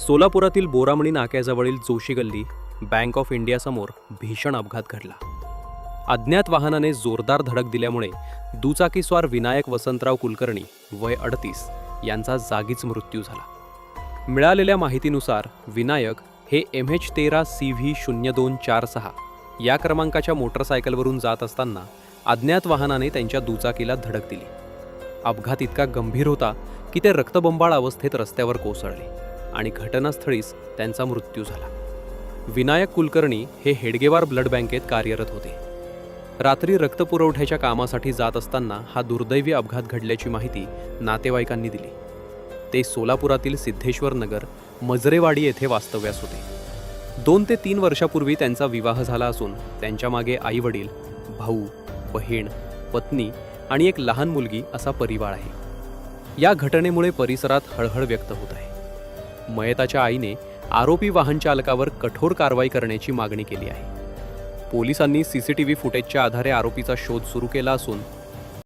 सोलापुरातील बोरामणी नाक्याजवळील जोशी गल्ली bank of इंडियासमोर भीषण अपघात घडला. अज्ञात वाहनाने जोरदार धडक दिल्यामुळे दुचाकीस्वार विनायक वसंतराव कुलकर्णी वय 38 यांचा जागीच मृत्यू झाला. मिळालेल्या माहितीनुसार विनायक हे MH13CV0246 या क्रमांकाच्या मोटरसायकलवरून जात असताना अज्ञात वाहनाने त्यांच्या दुचाकीला धडक दिली. अपघात इतका गंभीर होता की ते रक्तबंबाळ अवस्थेत रस्त्यावर कोसळले आणि घटनास्थळीच त्यांचा मृत्यू झाला. विनायक कुलकर्णी हे हेडगेवार ब्लड बँकेत कार्यरत होते. रात्री रक्तपुरवठ्याच्या कामासाठी जात असताना हा दुर्दैवी अपघात घडल्याची माहिती नातेवाईकांनी दिली. ते सोलापुरातील सिद्धेश्वर नगर मजरेवाडी येथे वास्तव्यास होते. 2 ते 3 वर्षापूर्वी त्यांचा विवाह झाला असून त्यांच्या मागे आई-वडील, भाऊ, बहीण, पत्नी आणि एक लहान मुलगी असा परिवार आहे. या घटनेमुळे परिसरात हळहळ व्यक्त होत आहे. मयताच्या आईने आरोपी वाहन चालकावर कठोर कारवाई करण्याची मागणी केली आहे. पोलिसांनी CCTV फुटेजच्या आधारे आरोपीचा शोध सुरू केला असून